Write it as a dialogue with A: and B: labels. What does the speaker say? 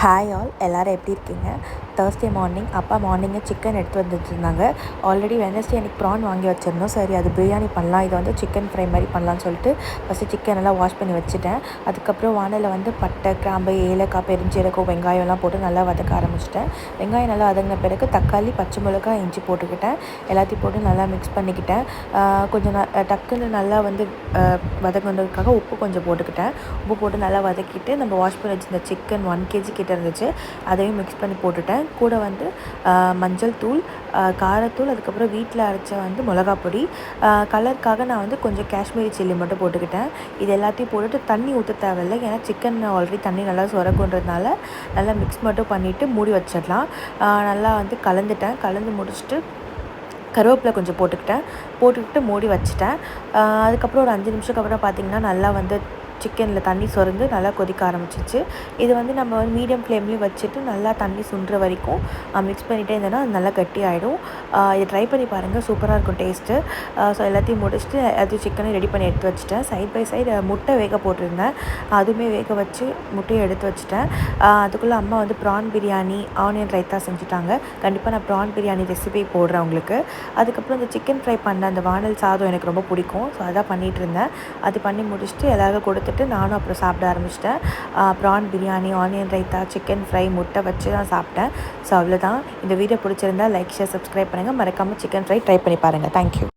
A: Hi all, எல்லோரும் எப்படி இருக்கீங்க? தேர்ஸ்டே மார்னிங் அப்பா மார்னிங்கே சிக்கன் எடுத்து வந்துட்டுருந்தாங்க. ஆல்ரெடி வெனஸ்டே அன்றைக்கி ப்ரான் வாங்கி வச்சுருந்தோம். சரி, அது பிரியாணி பண்ணலாம், இதை வந்து சிக்கன் ஃப்ரை மாதிரி பண்ணலான்னு சொல்லிட்டு ஃபஸ்ட்டு சிக்கன் எல்லாம் வாஷ் பண்ணி வச்சுட்டேன். அதுக்கப்புறம் வானலில் வந்து பட்டை, கிராம்பு, ஏலக்காய், பெருஞ்சீரகம், வெங்காயம்லாம் போட்டு நல்லா வதக்க ஆரம்பிச்சிட்டேன். வெங்காயம் நல்லா வதங்கின பிறகு தக்காளி, பச்சை மிளகாய், இஞ்சி போட்டுக்கிட்டேன். எல்லாத்தையும் போட்டு நல்லா மிக்ஸ் பண்ணிக்கிட்டேன். கொஞ்சம் டக்குன்னு நல்லா வந்து வதங்கினதுக்காக உப்பு கொஞ்சம் போட்டுக்கிட்டேன். உப்பு போட்டு நல்லா வதக்கிட்டு நம்ம வாஷ் பண்ணி வச்சுருந்த சிக்கன் 1 kg கிட்ட இருந்துச்சு, அதையும் மிக்ஸ் பண்ணி போட்டுட்டேன். கூட வந்து மஞ்சள் தூள், காரத்தூள், அதுக்கப்புறம் வீட்டில் அரைச்ச வந்து மிளகா பொடி, கலருக்காக நான் வந்து கொஞ்சம் காஷ்மீரி சில்லி மட்டும் போட்டுக்கிட்டேன். இது எல்லாத்தையும் போட்டுட்டு தண்ணி ஊற்ற தேவையில்லை, ஏன்னா சிக்கன் ஆல்ரெடி தண்ணி நல்லா சுரக்குன்றதுனால நல்லா மிக்ஸ் மட்டும் பண்ணிவிட்டு மூடி வச்சிடலாம். நல்லா வந்து கலந்து முடிச்சுட்டு கருவேப்பிலை கொஞ்சம் போட்டுக்கிட்டு மூடி வச்சுட்டேன். அதுக்கப்புறம் ஒரு 5 நிமிஷத்துக்கு அப்புறம் பார்த்திங்கன்னா நல்லா வந்து சிக்கனில் தண்ணி சுரந்து நல்லா கொதிக்க ஆரம்பிச்சிச்சு. இது வந்து நம்ம வந்து மீடியம் ஃப்ளேம்லேயும் வச்சுட்டு நல்லா தண்ணி சுண்டுற வரைக்கும் மிக்ஸ் பண்ணிகிட்டே இருந்தேன்னா அது நல்லா கட்டி ஆகிடும். இதை ட்ரை பண்ணி பாருங்கள், சூப்பராக இருக்கும் டேஸ்ட்டு. ஸோ எல்லாத்தையும் முடிச்சுட்டு எல்லாத்தையும் சிக்கனையும் ரெடி பண்ணி எடுத்து வச்சுட்டேன். சைட் பை சைடு முட்டை வேக போட்டிருந்தேன், அதுவுமே வேக வச்சு முட்டையை எடுத்து வச்சுட்டேன். அதுக்குள்ளே அம்மா வந்து ப்ரான் பிரியாணி, ஆனியன் ரைத்தா செஞ்சுட்டாங்க. கண்டிப்பாக நான் ப்ரான் பிரியாணி ரெசிபி போடுறேன் உங்களுக்கு. அதுக்கப்புறம் இந்த சிக்கன் ஃப்ரை பண்ண அந்த வானல் சாதம் எனக்கு ரொம்ப பிடிக்கும், ஸோ அதான் பண்ணிகிட்டு இருந்தேன். அது பண்ணி முடிச்சுட்டு எல்லாருக்கும் கொடுத்துட்டு நானும் அப்புறம் சாப்பிட ஆரம்பிச்சிட்டேன். Prawn biryani, onion raita, chicken fry, முட்டை வச்சு தான் சாப்பிட்டேன். ஸோ அவ்வளோதான். இந்த வீடியோ பிடிச்சிருந்தா லைக், ஷேர், சப்ஸ்கிரைப் பண்ணுங்கள். மறக்காமல் சிக்கன் ஃப்ரை ட்ரை பண்ணி பாருங்கள். தேங்க்யூ.